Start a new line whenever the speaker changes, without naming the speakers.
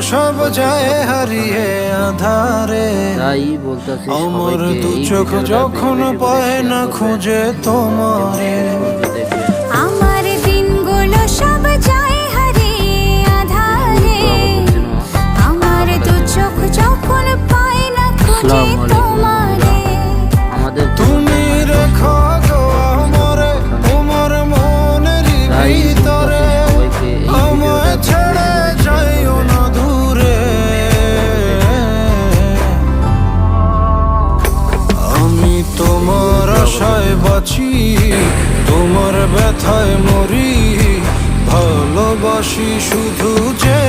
সব যায় হারিয়ে আধারে।
তাই বলতেছি
আমার দু চোখ যখন পায় না খুঁজে তোমারে,
আমার দিনগুলো সব যায় হারিয়ে আধারে। আমার দু চোখ যখন পায় না খুঁজে তোমারে,
তুমি রেখো গো আমারে তোমার মনের ভিতরে, আমায় ছেড়ে যাইও না দূরে। আমি তোমার আশায় বাঁচি, তোমার ব্যথায় মরি, ভালোবাসি শুধু যে